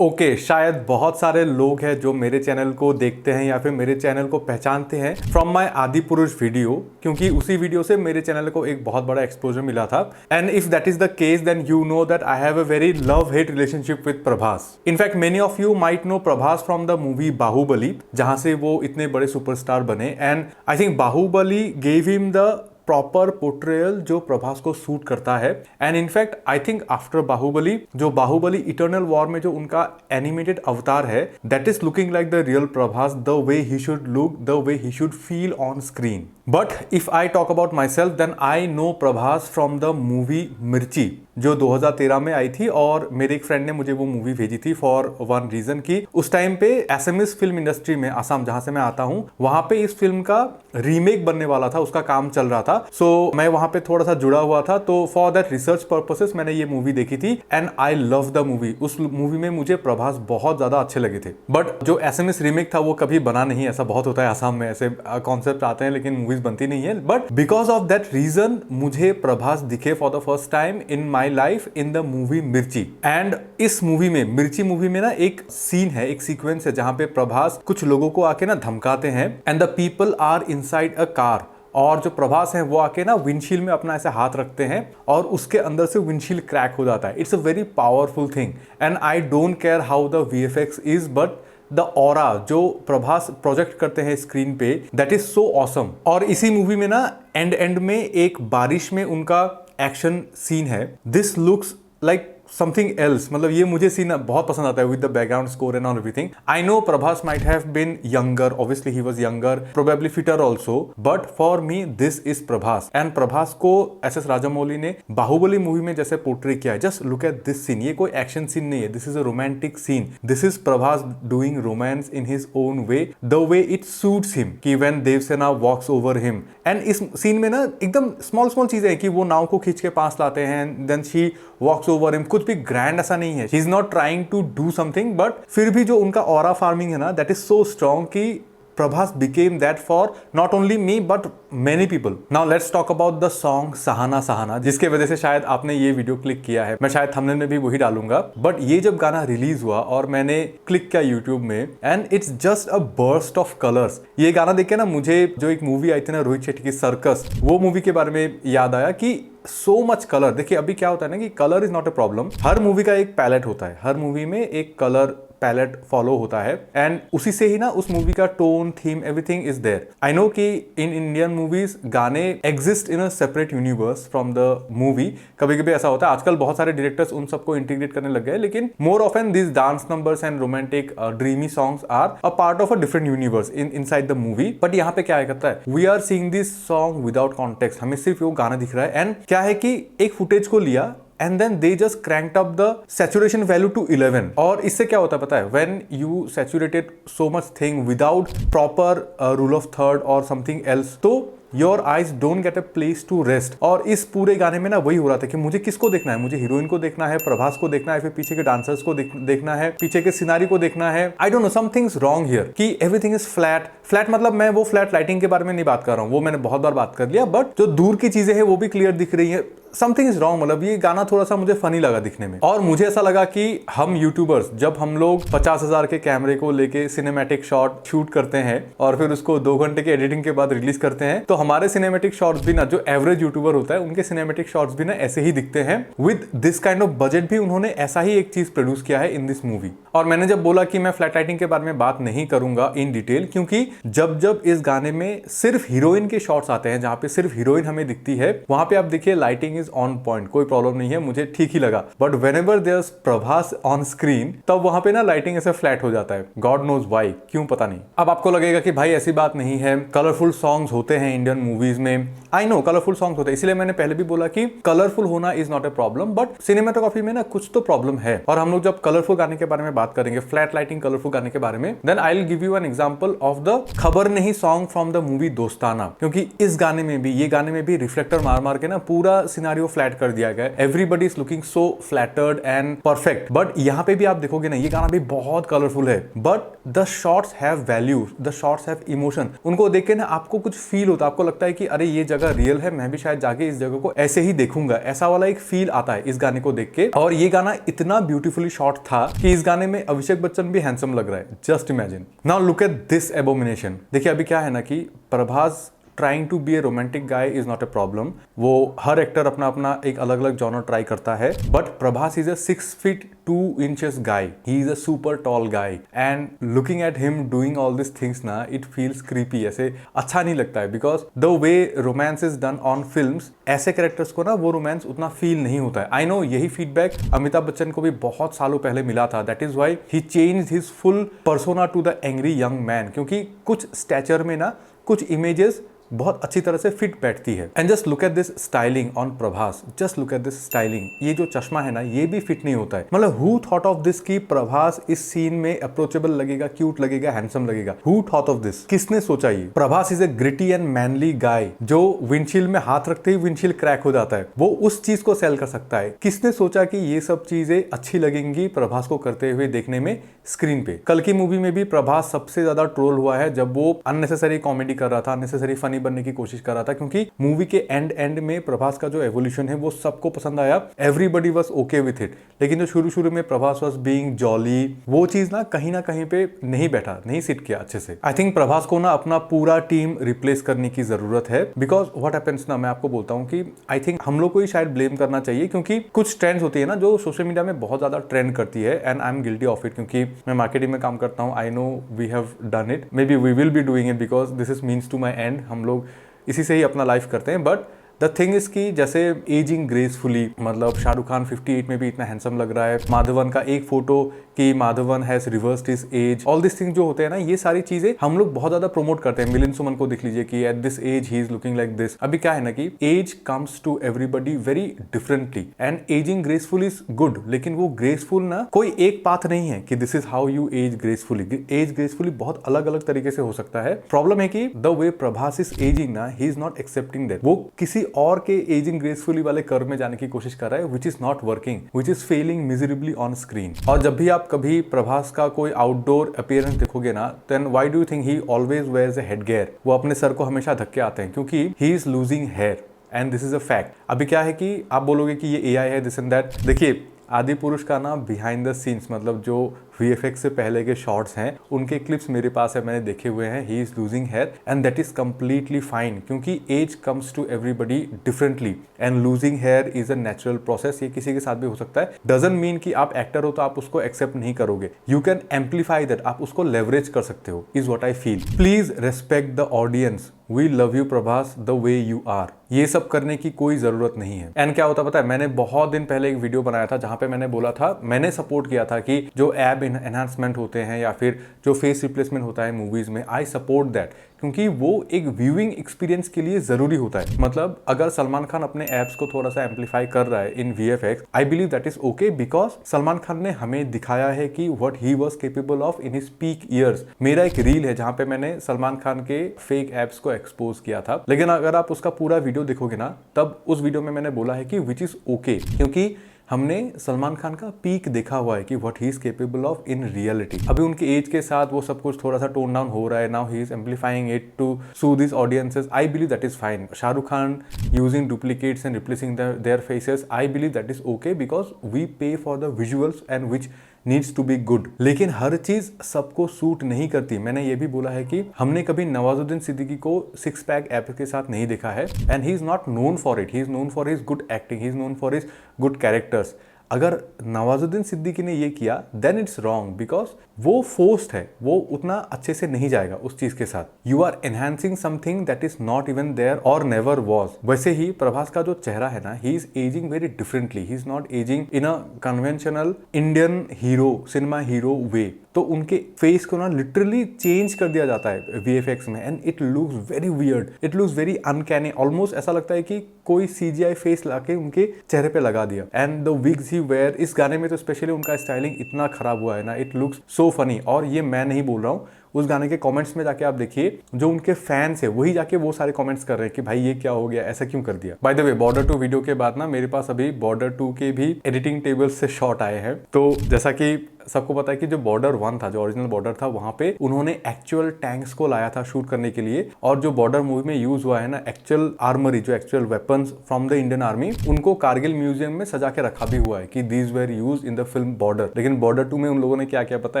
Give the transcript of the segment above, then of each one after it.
Okay, शायद बहुत सारे लोग हैं जो मेरे चैनल को देखते हैं या फिर मेरे चैनल को पहचानते हैं फ्रॉम माय आदिपुरुष वीडियो, क्योंकि उसी वीडियो से मेरे चैनल को एक बहुत बड़ा एक्सपोजर मिला था। And if that is the case then you know that I have a very love hate relationship with Prabhas. In fact many of you might know Prabhas from the movie Baahubali, जहां से वो इतने बड़े सुपरस्टार बने। And I think Baahubali gave him the proper portrayal जो प्रभास को suit करता है। And in fact I think after Baahubali, जो बाहुबली इटर्नल वॉर में जो उनका एनिमेटेड अवतार है, that is looking like the real Prabhas, the way he should look, the way he should feel on screen. But if I talk about myself then I know Prabhas from the movie Mirchi, जो 2013 में आई थी। और मेरे एक friend ने मुझे वो movie भेजी थी फॉर वन रीजन की उस टाइम पे एसएमएस फिल्म इंडस्ट्री में, आसाम जहां से मैं आता हूं, वहां पे इस फिल्म का रीमेक बनने वाला था, उसका काम चल रहा था। सो मैं वहां पे थोड़ा सा जुड़ा हुआ था, तो फॉर दैट रिसर्च पर्पसेस मैंने ये मूवी देखी थी and I love the movie. उस मूवी में मुझे प्रभास बहुत ज्यादा अच्छे लगे थे। बट जो एसएमएस रीमेक था वो कभी बना नहीं, ऐसा बहुत होता है आसाम में, ऐसे कॉन्सेप्ट आते हैं लेकिन मूवीज बनती नहीं है। But because of that reason मुझे प्रभास दिखे for the first time in my life in the movie Mirchi. And इस मूवी में, मिर्ची मूवी में ना एक सीन है, एक सीक्वेंस है जहां पे प्रभास कुछ लोगों को आके ना धमकाते हैं and the people are inside a car. और जो प्रभास है वो आके ना विंडशील्ड में अपना ऐसे हाथ रखते हैं और उसके अंदर से विंडशील्ड क्रैक हो जाता है। It's a very powerful thing and I don't care how the VFX is, but the aura जो प्रभास प्रोजेक्ट करते हैं स्क्रीन पे, दैट इज सो ऑसम। और इसी मूवी में ना एंड में एक बारिश में उनका एक्शन सीन है, this looks like something else. मतलब ये मुझे सीन बहुत पसंद आता है with the background score and all everything. I know Prabhas might have been younger, obviously he was younger, probably fitter also, but for me this is Prabhas. And Prabhas को S S. Rajamouli ने Baahubali movie में जैसे पोर्ट्रे किया है, just look at this scene. ये कोई action scene नहीं है, this is a romantic scene, this is Prabhas doing romance in his own way, the way it suits him, कि when Devasena walks over him. And इस scene में ना एकदम small small चीजें हैं कि वो नाव को खींच के पास लाते हैं, then she walks over him, कुछ भी ग्रैंड ऐसा नहीं है, he is not trying to do something, but फिर भी जो उनका ऑरा फार्मिंग है ना, दैट इज सो स्ट्रॉन्ग कि Prabhas became that for not only me but many people. Now let's talk about the song Sahana Sahana, जिसके वजह से शायद आपने ये वीडियो क्लिक किया है। मैं शायद थंबनेल में भी वही डालूंगा। बट ये जब गाना रिलीज हुआ और मैंने क्लिक किया यूट्यूब में, and it's just a burst of colours. ये गाना देख के ना मुझे जो एक मूवी आई थी ना रोहित शेट्टी की सर्कस, वो मूवी के बारे में याद आया कि सो मच कलर। देखिए अभी क्या होता है ना कि colour is not a problem, her movie का एक पैलेट होता है, हर मूवी में एक कलर पैलेट फॉलो होता है एंड उसी से ही ना उस मूवी का tone, theme, everything is there. I know कि इन इंडियन मूवीज गाने exist in a separate universe from the movie. कभी कभी ऐसा होता है, आजकल बहुत सारे डायरेक्टर्स उन सबको इंटीग्रेट करने लग गए, लेकिन more often this dance numbers and romantic dreamy songs are a part of a different universe inside the movie. But यहाँ पे क्या करता है, we are seeing this song without context, हमें सिर्फ वो गाना दिख रहा है। एंड क्या है कि एक फुटेज को लिया and then they just cranked up the saturation value to 11। और इससे क्या होता है पता है, when you saturated so much thing without proper rule of third or something else, तो your eyes don't get a place to rest. और इस पूरे गाने में ना वही हो रहा था कि मुझे किसको देखना है, मुझे हीरोइन को देखना है, प्रभास को देखना है, फिर पीछे के डांसर्स को देखना है, पीछे के सिनारी को देखना है। I don't know, something's wrong here कि एवरीथिंग इज फ्लैट। फ्लैट मतलब मैं वो फ्लैट लाइटिंग के बारे में नहीं बात कर रहा हूँ, वो मैंने बहुत बार बात कर लिया, बट जो दूर की चीजें हैं वो भी क्लियर दिख रही है। Something is wrong. मतलब ये गाना थोड़ा सा मुझे फनी लगा दिखने में। और मुझे ऐसा लगा कि हम यूट्यूबर्स, जब हम लोग 50,000 के कैमरे को लेके सिनेमैटिक शॉट शूट करते हैं और फिर उसको 2 घंटे के एडिटिंग के बाद रिलीज करते हैं, तो हमारे सिनेमैटिक शॉट्स भी ना, जो एवरेज यूट्यूबर होता है उनके सिनेमैटिक शॉट्स भी ना ऐसे ही दिखते हैं। With this kind of budget भी उन्होंने ऐसा ही एक चीज प्रोड्यूस किया है इन दिस मूवी। और मैंने जब बोला कि मैं फ्लैट लाइटिंग के बारे में बात नहीं करूंगा इन डिटेल, क्योंकि जब जब इस गाने में सिर्फ हीरोइन के शॉट्स आते हैं, जहां पे सिर्फ हीरोइन हमें दिखती है, वहां पे आप देखिए लाइटिंग इज ऑन पॉइंट, कोई प्रॉब्लम नहीं है, मुझे ठीक ही लगा। But whenever there is Prabhas on screen, तब वहां पे ना लाइटिंग ऐसे फ्लैट हो जाता है। गॉड नोज व्हाई, क्यों पता नहीं। अब आपको लगेगा कि भाई ऐसी बात नहीं है, कलरफुल सॉन्ग्स होते हैं इंडियन मूवीज में। आई नो कलरफुल सॉन्ग्स होते हैं, इसलिए मैंने पहले भी बोला कि कलरफुल होना is not a problem, but cinematography में ना कुछ तो प्रॉब्लम है। और हम लोग जब कलरफुल गाने के बारे में बात करेंगे, फ्लैट लाइटिंग कलरफुल गाने के बारे में, then I will give you an example of the Khabar Nahi song from the movie दोस्ताना, क्योंकि इस गाने में भी, ये गाने में भी रिफ्लेक्टर मार मार के ना पूरा सिनारियो फ्लैट कर दिया गया। Everybody is looking so flattered and perfect. But यहाँ पे भी आप देखोगे ना, ये गाना भी बहुत कलरफुल है, but the shots have value, the shots have emotion. उनको देख के ना आपको कुछ फील होता है, आपको लगता है कि अरे ये जगह रियल है, मैं भी शायद जाके इस जगह को ऐसे ही देखूंगा, ऐसा वाला एक फील आता है इस गाने को देख के। और ये गाना इतना ब्यूटीफुली शॉट था कि इस गाने में अभिषेक बच्चन भी हैंडसम लग रहा है। Just imagine. Now look at this abomination. देखिए अभी क्या है ना कि Prabhas trying to be a romantic guy is not a problem. वो हर एक्टर अपना अपना एक अलग अलग जॉनर ट्राई करता है, but Prabhas is a 6 feet 2 inches guy. He is a super tall guy and looking at him doing all these things ना, it feels creepy, ऐसे अच्छा नहीं लगता है, because the way romance is done on films, ऐसे characters को ना वो रोमांस उतना फील नहीं होता है। आई नो यही फीडबैक अमिताभ बच्चन को भी बहुत सालों पहले मिला था। That is why he changed his full persona to the angry young man, क्योंकि कुछ स्टैचर में ना कुछ इमेजेस बहुत अच्छी तरह से फिट बैठती है। And just look at this styling on Prabhas, just look at this styling. ये जो चश्मा है ना, ये भी फिट नहीं होता है। मतलब हु थॉट ऑफ दिस कि प्रभास इस सीन में अप्रोचेबल लगेगा, क्यूट लगेगा, हैंडसम लगेगा? Who thought of this? किसने सोचा ये? Prabhas is a gritty and manly guy, जो विंडशील्ड में हाथ रखते ही विंडशील्ड क्रैक हो जाता है, वो उस चीज को सेल कर सकता है। किसने सोचा कि ये सब चीजें अच्छी लगेंगी प्रभास को करते हुए देखने में स्क्रीन पे? कल की मूवी में भी प्रभास सबसे ज्यादा ट्रोल हुआ है जब वो अननेसेसरी कॉमेडी कर रहा था, अननेसेसरी फनी बनने की कोशिश कर रहा था, क्योंकि मूवी के एंड में प्रभास का जो एवोल्यूशन है वो सबको पसंद आया। Everybody was okay with it. लेकिन जो शुरू में प्रभास वाज बीइंग जॉली, वो चीज ना कहीं पे नहीं बैठा, नहीं सिट किया अच्छे से। आई थिंक प्रभास को ना अपना पूरा टीम रिप्लेस करने की जरूरत है, बिकॉज व्हाट हैपेंस ना, मैं आपको बोलता हूँ कि आई थिंक हम लोग को ही शायद ब्लेम करना चाहिए, क्योंकि कुछ ट्रेंड्स होती है ना जो सोशल मीडिया में बहुत ज्यादा ट्रेंड करती है, and I am guilty of it, क्योंकि मैं मार्केटिंग में काम करता हूँ। I know we have done it, maybe we will be doing it, because this is means to my end. हम लोग इसी से ही अपना लाइफ करते हैं। बट द थिंग इज कि जैसे एजिंग ग्रेसफुली, मतलब शाहरुख खान 58 में भी इतना हैंडसम लग रहा है। माधवन का एक फोटो कि Madhavan has reversed his age, all this thing जो होते हैं ना, ये सारी चीजें हम लोग बहुत ज्यादा प्रमोट करते हैं। मिलिंद सुमन को देख लीजिए कि at this age he is looking like this. अभी क्या है ना कि age comes to everybody very differently, and aging graceful is good, लेकिन वो ग्रेसफुल ना कोई एक पाथ नहीं है कि this is how you age gracefully. Age gracefully बहुत अलग अलग तरीके से हो सकता है। प्रॉब्लम है कि the way Prabhas is ageing ना, he is not accepting that. वो किसी और के एजिंग ग्रेसफुली वाले कर्व में जाने की कोशिश कर रहा है, which is not working, which is failing miserably on screen. और जब भी आप कभी प्रभास का कोई आउटडोर अपीयरेंस देखोगे ना, then why do you think he always wears a headgear? वो अपने सर को हमेशा धक्के आते हैं, क्योंकि he is losing hair, and this is a fact. अभी क्या है कि आप बोलोगे कि ये एआई है, दिस एंड दैट। देखिए आदि पुरुष का ना बिहाइंड द सीन्स, मतलब जो VFX से पहले के शॉट्स हैं, उनके क्लिप्स मेरे पास है, मैंने देखे हुए हैं। He is losing hair and that is completely fine, क्योंकि age comes to everybody differently, and losing hair is a natural process. ये किसी के साथ भी हो सकता है। डजंट मीन कि आप एक्टर हो तो आप उसको एक्सेप्ट नहीं करोगे। यू कैन एम्पलीफाई दैट, आप उसको लेवरेज कर सकते हो, is what I feel. Please respect the audience. We love you Prabhas the way you are. ये सब करने की कोई जरूरत नहीं है। एंड क्या होता पता है, मैंने बहुत दिन पहले एक वीडियो बनाया था जहां पे मैंने बोला था, मैंने सपोर्ट किया था कि जो एब एनहांसमेंट होते हैं या फिर जो फेस रिप्लेसमेंट होता है मूवीज में, आई सपोर्ट दैट, क्योंकि वो एक व्यूइंग एक्सपीरियंस के लिए जरूरी होता है। मतलब अगर सलमान खान अपने एप्स को थोड़ा सा एम्पलीफाई कर रहा है इन VFX, I believe that is okay, because Salman Khan ने हमें दिखाया है कि what he was capable of in his peak years. मेरा एक रील है जहां पे मैंने सलमान खान के फेक एप्स को एक्सपोज किया था, लेकिन अगर आप उसका पूरा वीडियो देखोगे ना, तब उस वीडियो में मैंने बोला है कि विच इज ओके, क्योंकि हमने सलमान खान का पीक देखा हुआ है कि what he is capable of in reality. अभी उनके एज के साथ वो सब कुछ थोड़ा सा टोन डाउन हो रहा है। Now he is amplifying it to sue this audiences. I believe that is fine. Shahrukh Khan using duplicates and replacing their faces, I believe that is okay, because we pay for the visuals and which needs to be good. लेकिन हर चीज सबको suit नहीं करती। मैंने ये भी बोला है कि हमने कभी नवाजुद्दीन सिद्दीकी को 6 पैक ऐप के साथ नहीं देखा है, and he is not known for it. He is known for his good acting, he is known for his good characters. अगर नवाजुद्दीन सिद्दीकी ने ये किया, देन इट्स रॉन्ग, बिकॉज वो फोर्स्ड है, वो उतना अच्छे से नहीं जाएगा उस चीज के साथ। You are enhancing something that is not even there और नेवर वॉज। वैसे ही प्रभास का जो चेहरा है ना, he is ageing very differently. He is not ageing in a conventional Indian hero, cinema hero way. तो उनके फेस को ना लिटरली चेंज कर दिया जाता है VFX में, and it looks very weird, it looks very uncanny. Almost ऐसा लगता है कि कोई CGI फेस लाके उनके चेहरे पे लगा दिया। And the wigs he wear, इस गाने में तो स्पेशली उनका स्टाइलिंग इतना खराब हुआ है ना, इट लुक्स सो फनी। और ये मैं नहीं बोल रहा हूँ, उस गाने के कमेंट्स में जाके आप देखिए, जो उनके फैंस है वही जाके वो सारे कमेंट्स कर रहे हैं कि भाई ये क्या हो गया, ऐसा क्यों कर दिया। By the way, border 2 video के बाद ना मेरे पास अभी बॉर्डर 2 के भी एडिटिंग टेबल से शॉट आए हैं। तो जैसा कि सबको पता है कि जो बॉर्डर 1 था, जो ओरिजिनल बॉर्डर था, वहां पे उन्होंने एक्चुअल टैंक्स को लाया था शूट करने के लिए, और जो बॉर्डर मूवी में यूज हुआ है ना एक्चुअल आर्मरी, जो actual weapons from the Indian army, उनको कारगिल म्यूजियम में सजा के रखा भी हुआ है कि these were use in the film border. लेकिन बॉर्डर 2 में उन लोगों ने क्या किया पता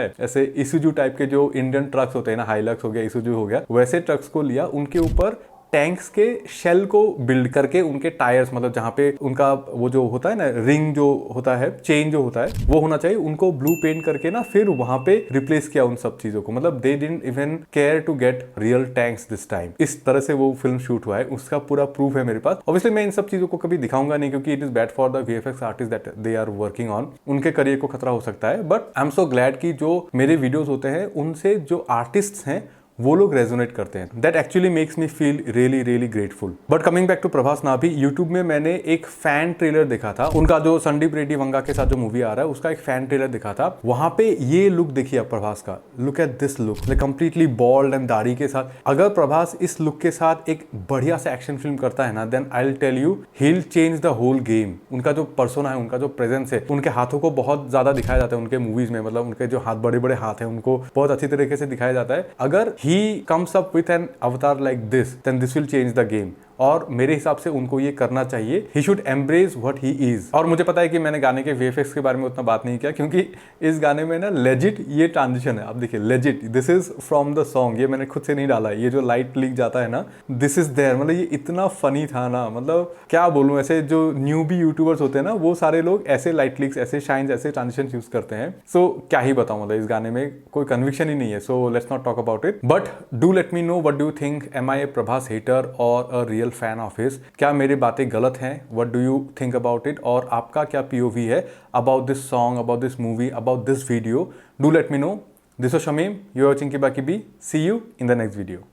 है, ऐसे इसूजू टाइप के जो इंडियन ट्रक्स होते हैं ना, हाइलक्स हो गया, इसूजू हो गया, वैसे ट्रक्स को लिया, उनके ऊपर टैंक्स के शेल को बिल्ड करके उनके टायर्स, मतलब जहां पे उनका वो जो होता है ना रिंग जो होता है, चेन जो होता है वो होना चाहिए, उनको ब्लू पेंट करके ना फिर वहां पे रिप्लेस किया उन सब चीजों को। मतलब they didn't even care to get real tanks this time. इस तरह से वो फिल्म शूट हुआ है, उसका पूरा प्रूफ है मेरे पास। ऑब्वियसली मैं इन सब चीजों को कभी दिखाऊंगा नहीं, क्योंकि it is bad for the VFX artist that they are working on, उनके करियर को खतरा हो सकता है। But I am so glad कि जो मेरे वीडियोस होते हैं उनसे जो आर्टिस्ट हैं वो लोग रेजोनेट करते हैं। That actually makes me feel really really grateful. But coming back to Prabhas नाभी, यूट्यूब में मैंने एक फैन ट्रेलर देखा था उनका, जो संदीप रेड्डी वंगा के साथ जो मूवी आ रहा है उसका एक फैन ट्रेलर दिखा था। वहां पे ये लुक देखिए आप प्रभास का, look at this look, completely bald and दाढ़ी के साथ। अगर प्रभास इस लुक के साथ एक बढ़िया से एक्शन फिल्म करता है ना, then I will tell you he will change the whole game. उनका जो पर्सोना है, उनका जो प्रेजेंस है, उनके हाथों को बहुत ज्यादा दिखाया जाता है उनके मूवीज में, मतलब उनके जो हाथ, बड़े बड़े हाथ हैं, उनको बहुत अच्छी तरीके से दिखाया जाता है। अगर he comes up with an avatar like this, then this will change the game. और मेरे हिसाब से उनको ये करना चाहिए। He should embrace what he is. और मुझे पता है कि मैंने गाने के VFX के बारे में उतना बात नहीं किया, क्योंकि इस गाने में ना लेजिट ये ट्रांजिशन है। आप देखिए, legit this is from the song, ये मैंने खुद से नहीं डाला है। ये जो लाइट लीक जाता है ना, दिस इज देयर, मतलब ये इतना फनी था ना, मतलब क्या बोलूँ। ऐसे जो न्यूबी यूट्यूबर्स होते हैं ना, वो सारे लोग ऐसे लाइट लीक्स, ऐसे शाइन्स, ऐसे ट्रांजिशन यूज करते हैं। सो क्या ही बताऊँ, मतलब इस गाने में कोई कन्विक्शन ही नहीं है। So let's not talk about it, but do let me know what do you think. Am I a Prabhas hater और a real fan of his? क्या मेरी बातें गलत हैं? What do you think about it? और आपका क्या पीओवी है about this song, about this movie, about this video? Do let me know. This is Shamim, you are watching किबा किबी। See you in the next video.